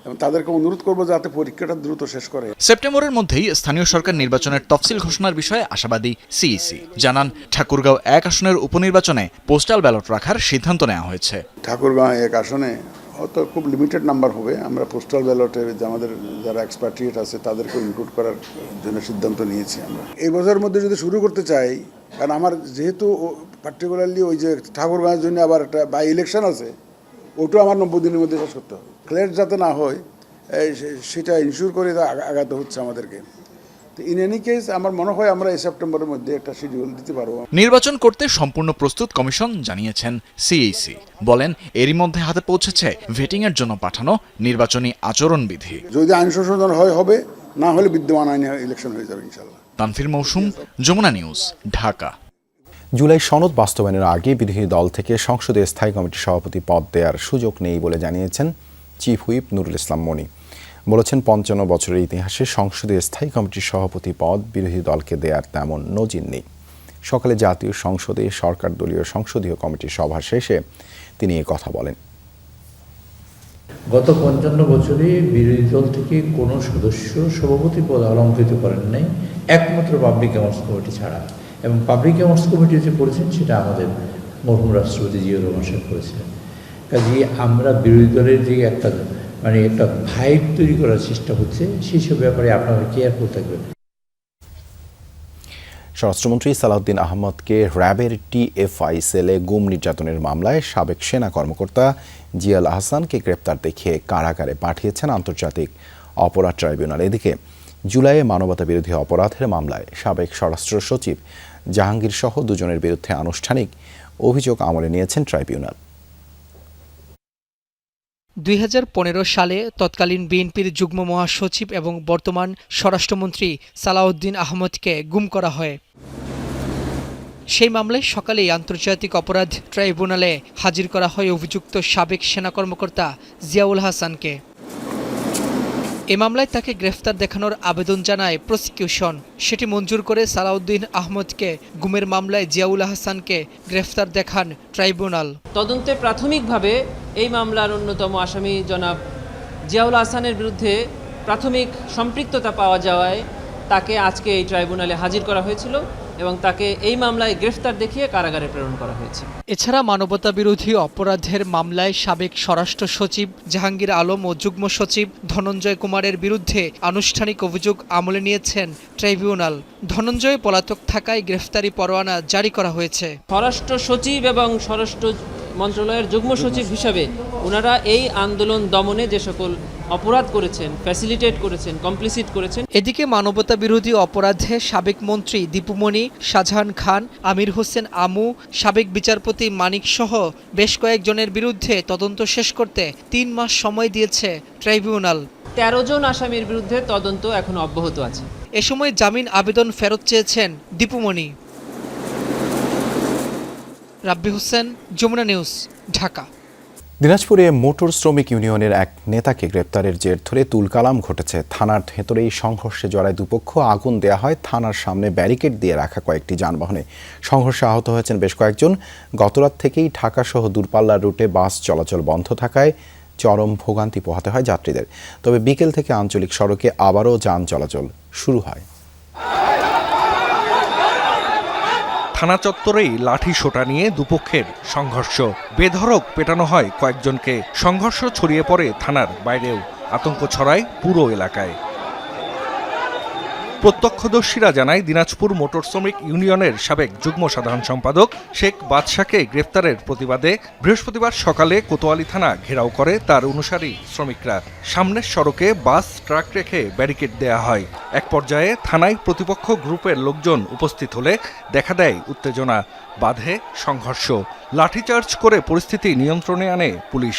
এবং তাদেরকে অনুরোধ করবো যাতে পরীক্ষাটা দ্রুত শেষ করে। সেপ্টেম্বরের মধ্যেই স্থানীয় সরকার নির্বাচনের তফসিল ঘোষণার বিষয়ে আশাবাদী সিইসি। জানান, ঠাকুরগাঁও 1 আসনের উপনির্বাচনে পোস্টাল ব্যালট রাখার সিদ্ধান্ত নেওয়া হয়েছে। ঠাকুরগাঁও 1 আসনে হয়তো খুব লিমিটেড নাম্বার হবে। আমরা পোস্টাল ব্যালটে আমাদের যারা এক্সপার্টিয়েট আছে তাদেরকে ইনক্লুড করার জন্য সিদ্ধান্ত নিয়েছি। আমরা এই বছরের মধ্যে যদি শুরু করতে চাই, কারণ আমার যেহেতু পার্টিকুলারলি ওই যে ঠাকুরগাঁওয়ের জন্য আবার একটা বাই ইলেকশন আছে, ওটাও আমার 90 দিনের মধ্যে শেষ করতে হবে। ক্লেশ যাতে না হয় সেটা ইনশিওর করে আগাতে হচ্ছে আমাদেরকে। তো ইন এনি কেস আমার মনে হয় আমরা এই সেপ্টেম্বরের মধ্যে একটা শিডিউল দিতে পারবো। নির্বাচন করতে সম্পূর্ণ প্রস্তুত কমিশন জানিয়েছেন সিইসি। বলেন, এরই মধ্যে হাতে পৌঁছেছে ভেটিংয়ের জন্য পাঠানো নির্বাচনী আচরণবিধি। যদি আইন সংশোধন হবে, না হলে বিদ্যমান আইনে ইলেকশন হয়ে যাবে ইনশাল্লাহ। তানফির মৌসুম, যমুনা নিউজ, ঢাকা। জুলাই সনদ বাস্তবায়নের আগে বিরোধী দল থেকে সংসদে স্থায়ী কমিটির সভাপতি পদ দেওয়ার সুযোগ নেই বলে জানিয়েছেন চিফ হুইপ নুরুল ইসলাম মনি। বলেছেন, 55 বছরের ইতিহাসে সংসদে স্থায়ী কমিটির সভাপতি পদ বিরোধী দলকে দেওয়ার তেমন নজির নেই। সকালে জাতীয় সংসদে সরকার দলীয় সংসদীয় কমিটির সভা শেষে তিনি এ কথা বলেন। গত 55 বছরে বিরোধী দল থেকে কোনো সদস্য সভাপতি পদ অলঙ্কৃত করেন নাই, একমাত্র পাবলিক অ্যাফেয়ার্স কমিটি ছাড়া। এবং পাবলিক অ্যাফেয়ার্স কমিটি যে করেছেন সেটা আমাদের মরহুম রাষ্ট্রপতি জিয়াউর রহমান সাহেব করেছিলেন। কাজে আমরা বিরোধী দলের যে একটা ভাইব তৈরি করার চেষ্টা হচ্ছে, সেই সব ব্যাপারে আপনারা কেয়ারফুল থাকবেন। স্বরাষ্ট্রমন্ত্রী সালাউদ্দিন আহমদকে র্যাবের টিএফআই সেলে গুম নির্যাতনের মামলায় সাবেক সেনা কর্মকর্তা জিয়াউল আহসানকে গ্রেপ্তার দেখিয়ে কারাগারে পাঠিয়েছেন আন্তর্জাতিক অপরাধ ট্রাইব্যুনাল। এদিকে জুলাইয়ে মানবতা বিরোধী অপরাধের মামলায় সাবেক স্বরাষ্ট্র সচিব জাহাঙ্গীর সহ 2 জনের বিরুদ্ধে আনুষ্ঠানিক অভিযোগ আমলে নিয়েছেন ট্রাইব্যুনাল। 2015 সালে তৎকালীন বিএনপির যুগ্ম মহাসচিব এবং বর্তমান স্বরাষ্ট্রমন্ত্রী সালাউদ্দিন আহমদকে গুম করা হয়। সেই মামলায় সকালেই আন্তর্জাতিক অপরাধ ট্রাইব্যুনালে হাজির করা হয় অভিযুক্ত সাবেক সেনা কর্মকর্তা জিয়াউল হাসানকে। এ মামলায় তাকে গ্রেফতার দেখানোর আবেদন জানায় প্রসিকিউশন। সেটি মঞ্জুর করে সালাউদ্দিন আহমদকে গুমের মামলায় জিয়াউল হাসানকে গ্রেফতার দেখান ট্রাইব্যুনাল। তদন্তে প্রাথমিকভাবে এই মামলার অন্যতম আসামি জনাব জিয়াউল হাসানের বিরুদ্ধে প্রাথমিক সম্পৃক্ততা পাওয়া যাওয়ায় তাকে আজকে এই ট্রাইব্যুনালে হাজির করা হয়েছিল এবং তাকে এই মামলায় গ্রেফতার দেখিয়ে কারাগারে প্রেরণ করা হয়েছে। এছাড়া মানবতা বিরোধী অপরাধের মামলায় সাবেক স্বরাষ্ট্র সচিব জাহাঙ্গীর আলম ও যুগ্ম সচিব ধনঞ্জয় কুমারের বিরুদ্ধে আনুষ্ঠানিক অভিযোগ আমলে নিয়েছেন ট্রাইব্যুনাল। ধনঞ্জয় পলাতক থাকায় গ্রেফতারি পরোয়ানা জারি করা হয়েছে। স্বরাষ্ট্র সচিব এবং স্বরাষ্ট্র মন্ত্রণালয়ের যুগ্ম সচিব হিসাবে ওনারা এই আন্দোলন দমনে যে সকল অপরাধ করেছেন, ফ্যাসিলিটেট করেছেন, কমপ্লিসিট করেছেন। এদিকে মানবতা বিরোধী অপরাধে সাবেক মন্ত্রী দীপুমণি, শাহজাহান খান, আমির হোসেন আমু, সাবেক বিচারপতি মানিক সহ বেশ কয়েকজনের বিরুদ্ধে তদন্ত শেষ করতে 3 মাস সময় দিয়েছে ট্রাইব্যুনাল। 13 জন আসামির বিরুদ্ধে তদন্ত এখন অব্যাহত আছে। এ সময় জামিন আবেদন ফেরত চেয়েছেন দীপুমণি। রাব্বি হোসেন, যমুনা নিউজ, ঢাকা। দিনাজপুরে মোটর শ্রমিক ইউনিয়নের এক নেতাকে গ্রেপ্তারের জের ধরে তুলকালাম ঘটেছে। থানার ভেতরেই সংঘর্ষে জড়ায় দুপক্ষ। আগুন দেয়া হয় থানার সামনে ব্যারিকেড দিয়ে রাখা কয়েকটি যানবাহনে। সংঘর্ষে আহত হয়েছেন বেশ কয়েকজন। গতরাত থেকেই ঢাকা সহ দূরপাল্লার রুটে বাস চলাচল বন্ধ থাকায় চরম ভোগান্তি পোহাতে হয় যাত্রীদের। তবে বিকেল থেকে আঞ্চলিক সড়কে আবারও যান চলাচল শুরু হয়। থানা চত্বরেই লাঠি সোটা নিয়ে দুপক্ষের সংঘর্ষ। বেধড়ক পেটানো হয় কয়েকজনকে। সংঘর্ষ ছড়িয়ে পড়ে থানার বাইরেও। আতঙ্ক ছড়ায় পুরো এলাকায়। প্রত্যক্ষদর্শীরা জানায়, দিনাজপুর মোটর শ্রমিক ইউনিয়নের সাবেক যুগ্ম সাধারণ সম্পাদক শেখ বাদশাকে গ্রেফতারের প্রতিবাদে বৃহস্পতিবার সকালে কোতোয়ালি থানা ঘেরাও করে তার অনুসারী শ্রমিকরা। সামনের সড়কে বাস ট্রাক রেখে ব্যারিকেড দেয়া হয়। এক পর্যায়ে থানায় প্রতিপক্ষ গ্রুপের লোকজন উপস্থিত হলে দেখা দেয় উত্তেজনা, বাধে সংঘর্ষ। লাঠিচার্জ করে পরিস্থিতি নিয়ন্ত্রণে আনে পুলিশ।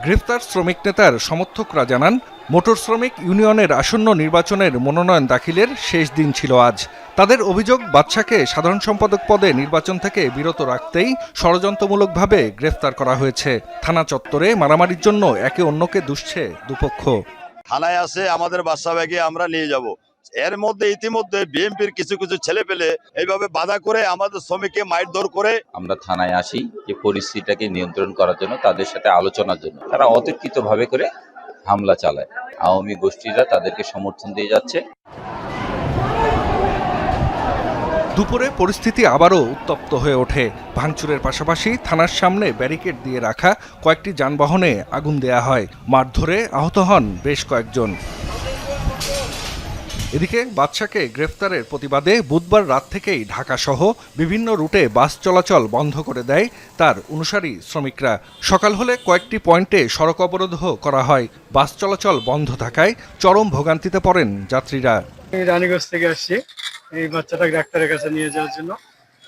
গ্রেফতার শ্রমিক নেতার সমর্থকরা জানান, মোটর শ্রমিক ইউনিয়নের আসন্ন নির্বাচনের মনোনয়ন দাখিলের শেষ দিন ছিল আজ। তাদের অভিযোগ, বাদশাকে সাধারণ সম্পাদক পদে নির্বাচন থেকে বিরত রাখতেই ষড়যন্ত্রমূলকভাবে গ্রেফতার করা হয়েছে। থানা চত্বরে মারামারির জন্য একে অন্যকে দুষছে দুপক্ষ। থানায় আসে আমাদের বাদশা ব্যাগে আমরা নিয়ে যাব। এর মধ্যে ইতিমধ্যে বিএনপির কিছু কিছু ছেলে পেলে এইভাবে বাধা করে আমাদের শ্রমিককে মারধর করে। আমরা থানায় আসি যে পরিস্থিতিটাকে নিয়ন্ত্রণ করার জন্য, তাদের সাথে আলোচনার জন্য। তারা অতর্কিতভাবে করে হামলা চালায়। আওয়ামী গোষ্ঠীরা তাদেরকে সমর্থন দিয়ে যাচ্ছে। দুপুরে পরিস্থিতি আবারও উত্তপ্ত হয়ে ওঠে। ভাঙচুরের পাশাপাশি থানার সামনে ব্যারিকেড দিয়ে রাখা কয়েকটি যানবাহনে আগুন দেয়া হয়। মারধরে আহত হন বেশ কয়েকজন। এদিকে বাদশাকে গ্রেফতারের প্রতিবাদে বুধবার রাত থেকেই ঢাকাসহ বিভিন্ন রুটে বাস চলাচল বন্ধ করে দেয় তার অনুসারী শ্রমিকরা। সকাল হলে কয়েকটি পয়েন্টে সড়ক অবরোধও করা হয়। বাস চলাচল বন্ধ থাকায় চরম ভোগান্তিতে পড়েন যাত্রীরা। রানীগঞ্জ থেকে আসছি এই বাচ্চাটাকে ডাক্তারের কাছে নিয়ে যাওয়ার জন্য।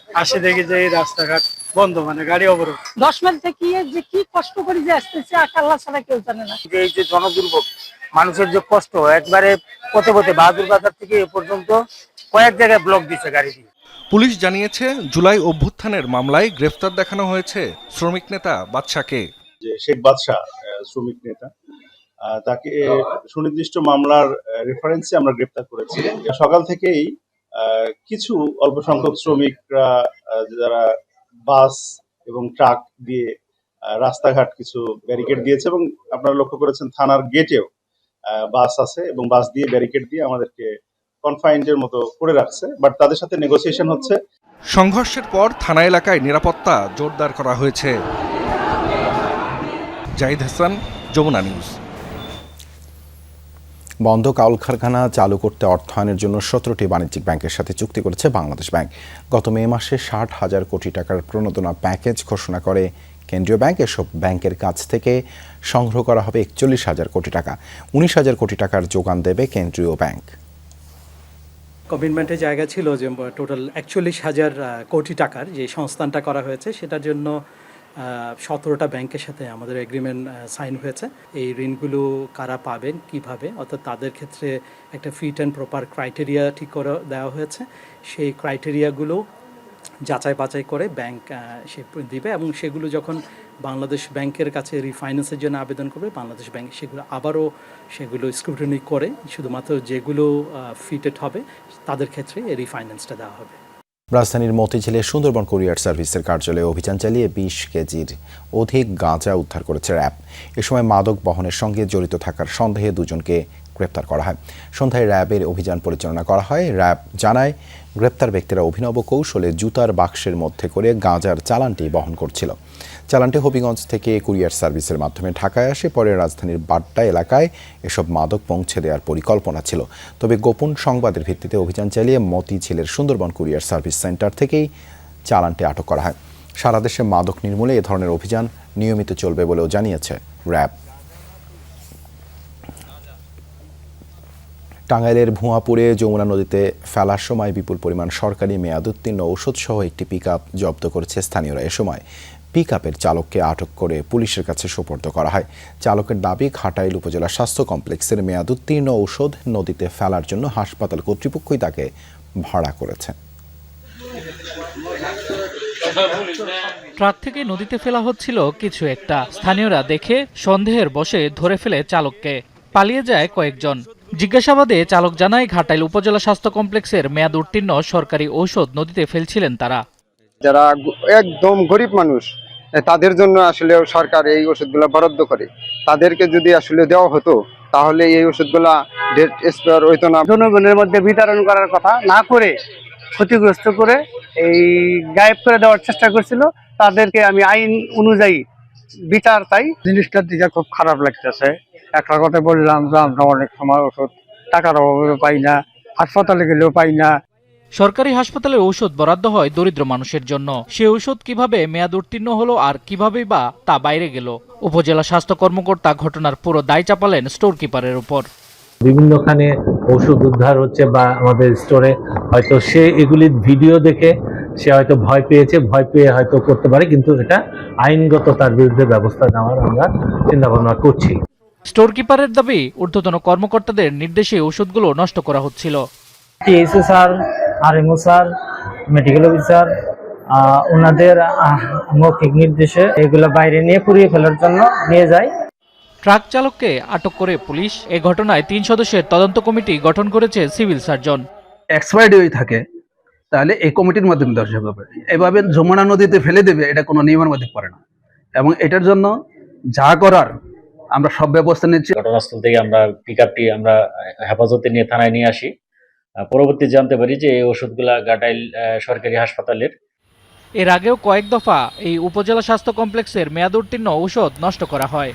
আসে দেখি যে এই রাস্তাঘাট বন্ধ, মানে গাড়ি অবরোধ। 10 মাইল থেকে যে কি কষ্ট করে যে আসতেছে আল্লাহ ছাড়া কেউ জানে না। এই যে জনদুর্ভোগ, মানুষের যে কষ্ট, একবারে পথে পথে বাহাদুর বাজার থেকে এ পর্যন্ত কয়েক জায়গায় ব্লক দিচ্ছে গাড়ি দিয়ে। পুলিশ জানিয়েছে, জুলাই অভ্যুত্থানের মামলায় গ্রেফতার দেখানো হয়েছে শ্রমিক নেতা বাদশাকে। যে শেখ বাদশা শ্রমিক নেতা, তাকে সুনির্দিষ্ট মামলার রেফারেন্সে আমরা গ্রেফতার করেছি। সকাল থেকেই কিছু অল্প সংখ্যক শ্রমিকরা যারা বাস এবং ট্রাক দিয়ে রাস্তাঘাট কিছু ব্যারিকেড দিয়েছে, এবং আপনারা লক্ষ্য করেছেন থানার গেটেও বাস আছে এবং বাস দিয়ে ব্যারিকেড দিয়ে আমাদেরকে কনফাইন্ডের মতো করে রাখছে। বাট তাদের সাথে নেগোসিয়েশন হচ্ছে। সংঘর্ষের পর থানা এলাকায় নিরাপত্তা জোরদার করা হয়েছে। জাহিদ হাসান, যমুনা নিউজ। বন্ধ কাউল কারখানা চালু করতে অর্থায়নের জন্য 17টি বাণিজ্যিক ব্যাংকের সাথে চুক্তি করেছে বাংলাদেশ ব্যাংক। গত মে মাসে 60,000 কোটি টাকার প্রণোদনা প্যাকেজ ঘোষণা করে কেন্দ্রীয় ব্যাংক। এসব ব্যাংকের কাছ থেকে সংগ্রহ করা হবে 41,000 কোটি টাকা। 19,000 কোটি টাকার যোগান দেবে কেন্দ্রীয় ব্যাংক। কমিটমেন্টের জায়গা ছিল যে টোটাল 41,000 কোটি টাকার যে সংস্থানটা করা হয়েছে, সেটার জন্য 17টা ব্যাংকের সাথে আমাদের এগ্রিমেন্ট সাইন হয়েছে। এই ঋণগুলো কারা পাবেন, কিভাবে, অর্থাৎ তাদের ক্ষেত্রে একটা ফিট অ্যান্ড প্রপার ক্রাইটেরিয়া ঠিক করে দেওয়া হয়েছে। সেই ক্রাইটেরিয়াগুলো যাচাই বাছাই করে ব্যাংক সে দিবে, এবং সেগুলো যখন বাংলাদেশ ব্যাংকের কাছে রিফাইন্যান্সের জন্য আবেদন করবে, বাংলাদেশ ব্যাংক সেগুলো আবারও স্ক্রুটিনি করে শুধুমাত্র যেগুলো ফিটেড হবে তাদের ক্ষেত্রে এই রিফাইন্যান্সটা দেওয়া হবে। রাজধানীর মতিঝিলে সুন্দরবন কুরিয়ার সার্ভিসের কার্যালয়ে অভিযান চালিয়ে 20 কেজির অধিক গাঁজা উদ্ধার করেছে র্যাব। এ সময় মাদক বহনের সঙ্গে জড়িত থাকার সন্দেহে দুজনকে গ্রেপ্তার করা হয়। সন্ধ্যায় র্যাবের অভিযান পরিচালনা করা হয়। র্যাব জানায়, গ্রেপ্তার ব্যক্তিরা অভিনব কৌশলে জুতার বাক্সের মধ্যে করে গাঁজার চালানটি বহন করছিল। চালানটি হবিগঞ্জ থেকে কুরিয়ার সার্ভিসের মাধ্যমে ঢাকায় আসে। পরে রাজধানীর বাড্ডা এলাকায় এসব মাদক পৌঁছে দেওয়ার পরিকল্পনা ছিল। তবে গোপন সংবাদের ভিত্তিতে অভিযান চালিয়ে মতিঝিলের সুন্দরবন কুরিয়ার সার্ভিস সেন্টার থেকেই চালানটি আটক করা হয়। সারা দেশে মাদক নির্মূলে এ ধরনের অভিযান নিয়মিত চলবে বলেও জানিয়েছে র্যাব। টাঙ্গাইলের ভুঁয়াপুরে যমুনা নদীতে ফেলার সময় বিপুল পরিমাণ সরকারি মেয়াদোত্তীর্ণ ঔষধসহ একটি পিকআপ জব্দ করেছে স্থানীয়রা। এ সময় পিকআপের চালককে আটক করে পুলিশের কাছে সোপর্দ করা হয়। চালকের দাবি, ঘাটাইল উপজেলা স্বাস্থ্য কমপ্লেক্সের মেয়াদোত্তীর্ণ ঔষধ নদীতে ফেলার জন্য হাসপাতাল কর্তৃপক্ষই তাকে ভাড়া করেছে। ট্রাক থেকে নদীতে ফেলা হচ্ছিল কিছু একটা। স্থানীয়রা দেখে সন্দেহের বশে ধরে ফেলে চালককে। পালিয়ে যায় কয়েকজন। জিজ্ঞাসাবাদে চালক জানায়, ঘাটাইল উপজেলা স্বাস্থ্য কমপ্লেক্সের মেয়াদ উত্তীর্ণ সরকারি ঔষধ নদীতে ফেলছিলেন তারা। যারা একদম গরিব মানুষ, তাদের জন্য আসলে সরকার এই ওষুধগুলো বরাদ্দ করে। তাদেরকে যদি আসলে দেওয়া হতো তাহলে এই ওষুধগুলা ডেট এক্সপায়ার হইতো না। জনগণের মধ্যে বিতরণ করার কথা না করে ক্ষতিগ্রস্ত করে এই গায়েব করে দেওয়ার চেষ্টা করছিল, তাদেরকে আমি আইন অনুযায়ী বিচার চাই। জিনিসটার দিকে খুব খারাপ লাগতেছে। একটা কথা বললাম যে আমরা অনেক সময় ওষুধ টাকার অভাবে পাই না, হাসপাতালে গেলেও পাই না। সরকারি হাসপাতালের ঔষধ বরাদ্দ হয় দরিদ্র মানুষের জন্য। সে ঔষধ কিভাবে মেয়াদ উত্তীর্ণ হলো আর কিভাবেই বা তা বাইরে গেল, উপজেলা স্বাস্থ্য কর্মকর্তা ঘটনার পুরো দায় চাপালেন স্টোর কিপারের উপর। বিভিন্নখানে ওষুধ উদ্ধার হচ্ছে বা আমাদের স্টোরে হয়তো সে এগুলির ভিডিও দেখে সে হয়তো ভয় পেয়েছে, ভয় পেয়ে হয়তো করতে পারে, কিন্তু এটা আইনগত তার বিরুদ্ধে ব্যবস্থা নেওয়ার আমরা চিন্তা ভাবনা করছি। স্টোর কিপারের দাবি, ঊর্ধ্বতন কর্মকর্তাদের নির্দেশে ওষুধগুলো নষ্ট করা হচ্ছিল। TSO sir, RMO sir, medical officer ওনাদের মৌখিক নির্দেশে এগুলো বাইরে নিয়ে পুড়িয়ে ফেলার জন্য নিয়ে যায়। ট্রাক চালককে আটক করে পুলিশ। এ ঘটনায় 3 সদস্যের তদন্ত কমিটি গঠন করেছে সিভিল সার্জন। এক্সপায়ার্ড হয়ে থাকে তাহলে এই কমিটির মাধ্যমে দর্শক হবে। এভাবে যমুনা নদীতে ফেলে দেবে, এটা কোনো নিয়মের মধ্যে পড়ে না, এবং এটার জন্য যা করার আমরা সব ব্যবস্থা নিচ্ছি। ঘটনাস্থল থেকে আমরা পিকআপটি আমরা হেফাজতে নিয়ে থানায় নিয়ে আসি। পরবর্তী জানতে পারি যে এই ওষুধগুলা গাটাইল সরকারি হাসপাতালের। এর আগেও কয়েক দফা এই উপজেলা স্বাস্থ্য কমপ্লেক্সের মেয়াদ উত্তীর্ণ ঔষধ নষ্ট করা হয়।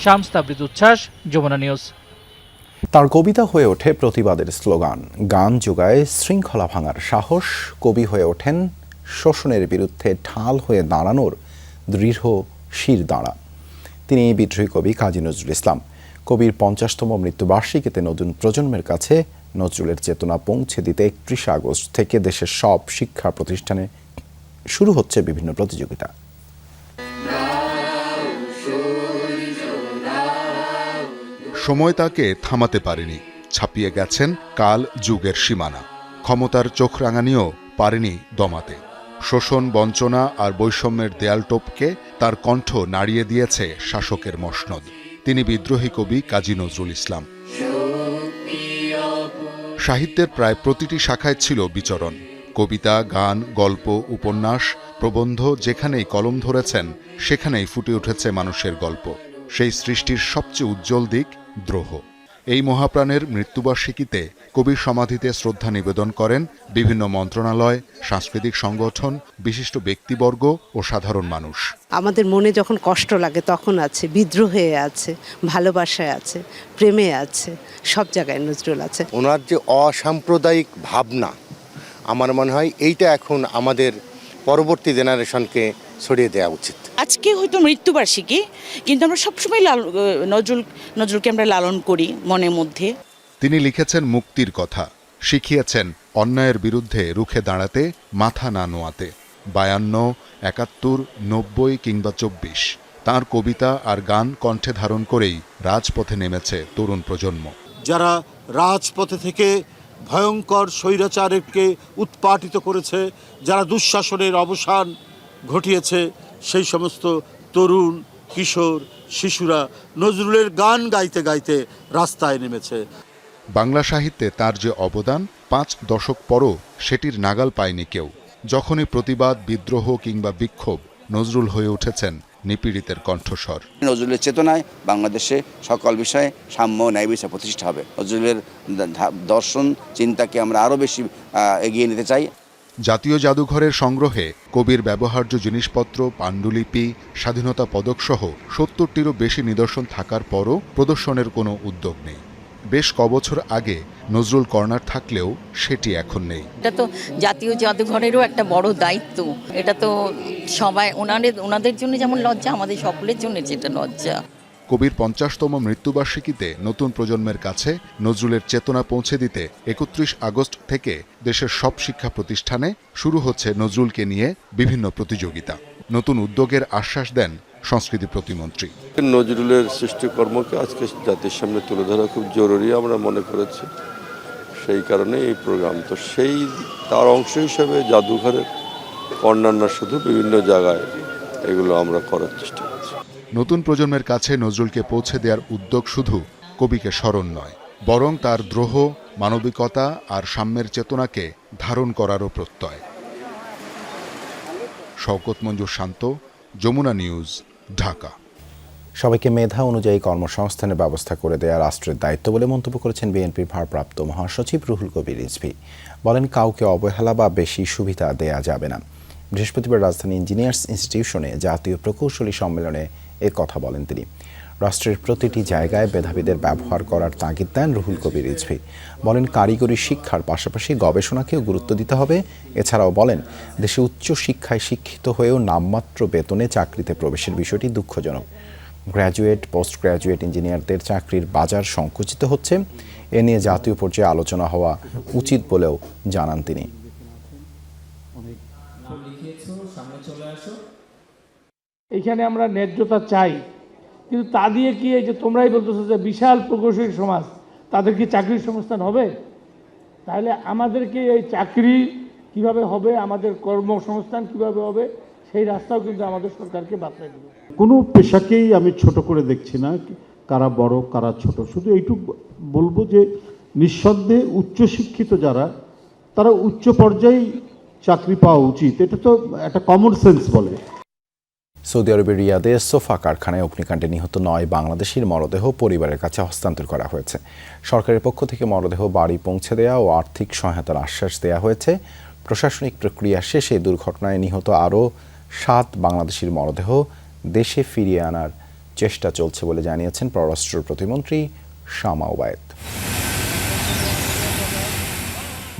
শামস তাবরিজ উচ্ছ্বাস, যমুনা নিউজ। তার কবিতা হয়ে ওঠে প্রতিবাদের স্লোগান, গান যোগায় শৃঙ্খলা ভাঙার সাহস। কবি হয়ে ওঠেন শোষণের বিরুদ্ধে ঢাল হয়ে দাঁড়ানোর দৃঢ় শির দাঁড়া। তিনি বিদ্রোহী কবি কাজী নজরুল ইসলাম। কবির 50তম মৃত্যুবার্ষিকীতে নতুন প্রজন্মের কাছে নজরুলের চেতনা পৌঁছে দিতে 31 আগস্ট থেকে দেশের সব শিক্ষা প্রতিষ্ঠানে শুরু হচ্ছে বিভিন্ন প্রতিযোগিতা। সময় তাকে থামাতে পারেনি, ছাপিয়ে গেছেন কাল যুগের সীমানা। ক্ষমতার চোখ রাঙানিও পারেনি দমাতে। শোষণ, বঞ্চনা আর বৈষম্যের দেয়াল টপকে তার কণ্ঠ নাড়িয়ে দিয়েছে শাসকের মসনদ। তিনি বিদ্রোহী কবি কাজী নজরুল ইসলাম। সাহিত্যের প্রায় প্রতিটি শাখায় ছিল বিচরণ। কবিতা, গান, গল্প, উপন্যাস, প্রবন্ধ, যেখানেই কলম ধরেছেন সেখানেই ফুটে উঠেছে মানুষের গল্প। সেই সৃষ্টির সবচেয়ে উজ্জ্বল দিক দ্রোহ। এই মহাপ্রাণের মৃত্যুবার্ষিকীতে কবির সমাধিতে শ্রদ্ধা নিবেদন করেন বিভিন্ন মন্ত্রণালয়, সাংস্কৃতিক সংগঠন, বিশিষ্ট ব্যক্তিবর্গ ও সাধারণ মানুষ। আমাদের মনে যখন কষ্ট লাগে তখন আছে, বিদ্রোহে আছে, ভালোবাসায় আছে, প্রেমে আছে, সব জায়গায় নজরুল আছে। ওনার যে অসাম্প্রদায়িক ভাবনা, আমার মনে হয় এইটা এখন আমাদের পরবর্তী জেনারেশনকে ছড়িয়ে দেওয়া উচিত। আজকে হয়তো মৃত্যুবার্ষিকী, কিন্তু আমরা সবসময় নজরুলকে আমরা লালন করি মনের মধ্যে। তিনি লিখেছেন মুক্তির কথা, শিখিয়েছেন অন্যায়ের বিরুদ্ধে রুখে দাঁড়াতে, মাথা না নোয়াতে। 52, 71, 90 কিংবা 24 তাঁর কবিতা আর গান কণ্ঠে ধারণ করেই রাজপথে নেমেছে তরুণ প্রজন্ম। যারা রাজপথে থেকে ভয়ঙ্কর স্বৈরাচারকে উৎপাটিত করেছে, যারা দুঃশাসনের অবসান ঘটিয়েছে, সেই সমস্ত তরুণ, কিশোর, শিশুরা নজরুলের গান গাইতে গাইতে রাস্তায় নেমেছে। বাংলা সাহিত্যে তার যে অবদান 5 দশক পরও সেটির নাগাল পায়নি কেউ। যখনই প্রতিবাদ, বিদ্রোহ কিংবা বিক্ষোভ, নজরুল হয়ে উঠেছেন নিপীড়িতের কণ্ঠস্বর। নজরুলের চেতনায় বাংলাদেশে সকল বিষয়ে সাম্য, ন্যায় বিচার প্রতিষ্ঠা হবে। নজরুলের দর্শন, চিন্তাকে আমরা আরও বেশি এগিয়ে নিতে চাই। জাতীয় জাদুঘরের সংগ্রহে কবির ব্যবহার্য জিনিসপত্র, পাণ্ডুলিপি, স্বাধীনতা পদকসহ 70টিরও বেশি নিদর্শন থাকার পরও প্রদর্শনের কোনো উদ্যোগ নেই। বেশ কবছর আগে নজরুল কর্নার থাকলেও সেটি এখন নেই। এটা তো জাতীয় জাদুঘরেরও একটা বড় দায়িত্ব। এটা তো সবাই ওনাদের জন্য যেমন লজ্জা, আমাদের সকলের জন্য যেটা লজ্জা। কবির 50তম মৃত্যুবার্ষিকীতে নতুন প্রজন্মের কাছে নজরুলের চেতনা পৌঁছে দিতে 31 আগস্ট থেকে দেশের সব শিক্ষা প্রতিষ্ঠানে শুরু হচ্ছে নজরুলকে নিয়ে বিভিন্ন প্রতিযোগিতা। নতুন উদ্যোগের আশ্বাস দেন সংস্কৃতি প্রতিমন্ত্রী। নজরুলের সৃষ্টিকর্মকে আজকে জাতির সামনে তুলে ধরা খুব জরুরি আমরা মনে করেছি, সেই কারণে এই প্রোগ্রাম। তো সেই তার অংশ হিসেবে জাদুঘরের কর্নার না, শুধু বিভিন্ন জায়গায় এগুলো আমরা করার চেষ্টা করছি। নতুন প্রজন্মের কাছে নজরুলকে পৌঁছে দেওয়ার উদ্যোগ শুধু কবিকে স্মরণ নয়, বরং তার দ্রোহ, মানবিকতা আর সাম্যের চেতনাকে ধারণ করারও প্রত্যয়। শওকত মঞ্জুর শান্ত, যমুনা নিউজ, ঢাকা। সবাইকে মেধা অনুযায়ী কর্মসংস্থানের ব্যবস্থা করে দেয়া রাষ্ট্রের দায়িত্ব বলে মন্তব্য করেছেন বিএনপির ভারপ্রাপ্ত মহাসচিব রুহুল কবির রিজভী। বলেন, কাউকে অবহেলা বা বেশি সুবিধা দেয়া যাবে না। বৃহস্পতিবার রাজধানী ইঞ্জিনিয়ার্স ইনস্টিটিউশনে জাতীয় প্রকৌশলী সম্মেলনে এ কথা বলেন তিনি। রাষ্ট্রের প্রতিটি জায়গায় মেধাবীদের ব্যবহার করার তাগিদ দেন রুহুল কবির রিজভী। বলেন, কারিগরি শিক্ষার পাশাপাশি গবেষণাকেও গুরুত্ব দিতে হবে। এছাড়াও বলেন, দেশে উচ্চ শিক্ষায় শিক্ষিত হয়েও নামমাত্র বেতনে চাকরিতে প্রবেশের বিষয়টি দুঃখজনক। গ্র্যাজুয়েট, পোস্ট গ্র্যাজুয়েট ইঞ্জিনিয়ারদের চাকরির বাজার সংকুচিত হচ্ছে। এ নিয়ে জাতীয় পর্যায়ে আলোচনা হওয়া উচিত বলেও জানান তিনি। এখানে আমরা ন্যায্যতা চাই, কিন্তু তা দিয়ে কি এই যে তোমরাই বলতেছো যে বিশাল প্রকৌশলী সমাজ, তাদের কি চাকরির সংস্থান হবে? তাহলে আমাদেরকে এই চাকরি কিভাবে হবে, আমাদের কর্মসংস্থান কিভাবে হবে, সেই রাস্তাও কিন্তু আমাদের সরকারকে বাতলে দেবে। কোনো পেশাকেই আমি ছোট করে দেখছি না, কারা বড় কারা ছোট। শুধু এইটুকু বলবো যে নিঃসন্দেহে উচ্চশিক্ষিত যারা, তারা উচ্চ পর্যায়ে চাকরি পাওয়া উচিত। এটা তো একটা কমন সেন্স বলে। সৌদি আরবের রিয়াদে সোফা কারখানায় অগ্নিকাণ্ডে নিহত 9 বাংলাদেশির মরদেহ পরিবারের কাছে হস্তান্তর করা হয়েছে। সরকারের পক্ষ থেকে মরদেহ বাড়ি পৌঁছে দেওয়া ও আর্থিক সহায়তার আশ্বাস দেওয়া হয়েছে। প্রশাসনিক প্রক্রিয়া শেষে দুর্ঘটনায় নিহত আরও 7 বাংলাদেশির মরদেহ দেশে ফিরিয়ে আনার চেষ্টা চলছে বলে জানিয়েছেন পররাষ্ট্র প্রতিমন্ত্রী শামা ওবায়েদ।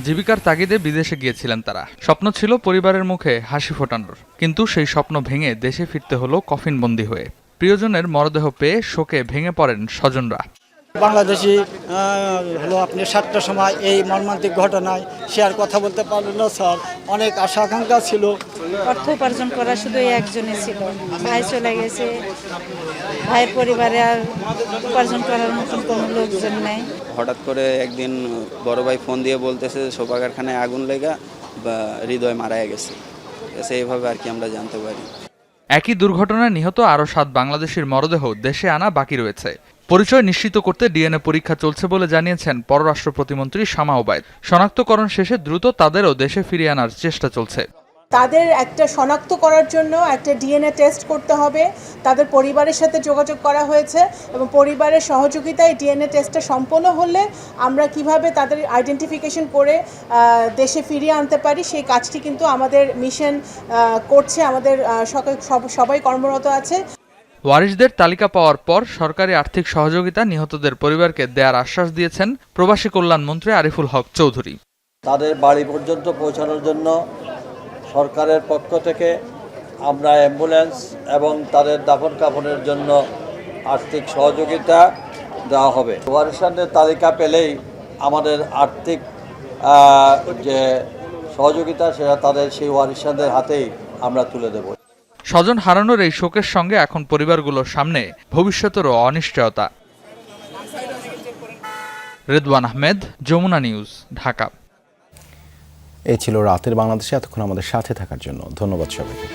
জীবিকার তাগিদে বিদেশে গিয়েছিলেন তারা। স্বপ্ন ছিল পরিবারের মুখে হাসি ফোটানোর, কিন্তু সেই স্বপ্ন ভেঙে দেশে ফিরতে হলো কফিনবন্দি হয়ে। প্রিয়জনের মরদেহ পেয়ে শোকে ভেঙে পড়েন স্বজনরা। বাংলাদেশি হলো আপনি 7টার সময় এই মর্মান্তিক ঘটনায় সে আর কথা বলতে পারলেন না স্যার। অনেক আশা আকাঙ্ক্ষা ছিল। অর্থ উপার্জন করা শুধু একজনই ছিল, ভাই চলে গেছে, ভাইয়ের পরিবারে আর উপার্জন করার মতন কোনো লোকজন নেই। হঠাৎ করে একদিন বড় ভাই ফোন দিয়ে বলতেছে সোফা কারখানায় আগুন লেগা বা হৃদয় মারা গেছে। এইভাবে আর কি আমরা জানতে পারি। একই দুর্ঘটনায় নিহত আরও 7 বাংলাদেশের মরদেহ দেশে আনা বাকি রয়েছে। পরিচয় নিশ্চিত করতে ডিএনএ পরীক্ষা চলছে বলে জানিয়েছেন পররাষ্ট্র প্রতিমন্ত্রী শামা ওবায়েদ। শনাক্তকরণ শেষে দ্রুত তাদেরও দেশে ফিরিয়ে আনার চেষ্টা চলছে। তাদের একটা শনাক্ত করার জন্য একটা ডিএনএ টেস্ট করতে হবে। তাদের পরিবারের সাথে যোগাযোগ করা হয়েছে এবং পরিবারের সহযোগিতায় ডিএনএ টেস্টটা সম্পন্ন হলে আমরা কিভাবে তাদের আইডেন্টিফিকেশন করে দেশে ফিরিয়ে আনতে পারি সেই কাজটি কিন্তু আমাদের মিশন করছে। আমাদের সবাই কর্মরত আছে। ওয়ারিশদের তালিকা পাওয়ার পর সরকারি আর্থিক সহযোগিতা নিহতদের পরিবারকে দেওয়ার আশ্বাস দিয়েছেন প্রবাসী কল্যাণ মন্ত্রী আরিফুল হক চৌধুরী। তাদের বাড়ি পর্যন্ত পৌঁছানোর জন্য সরকারের পক্ষ থেকে আমরা অ্যাম্বুলেন্স এবং তাদের দাফন কাফনের জন্য আর্থিক সহযোগিতা দেওয়া হবে। ওয়ারিশদের তালিকা পেলেই আমাদের আর্থিক যে সহযোগিতা সেটা তাদের সেই ওয়ারিশদের হাতেই আমরা তুলে দেব। স্বজন হারানোর এই শোকের সঙ্গে এখন পরিবারগুলোর সামনে ভবিষ্যতেরও অনিশ্চয়তা। রেদওয়ান আহমেদ, যমুনা নিউজ, ঢাকা। এই ছিল রাতের বাংলাদেশে। এতক্ষণ আমাদের সাথে থাকার জন্য ধন্যবাদ সবাইকে।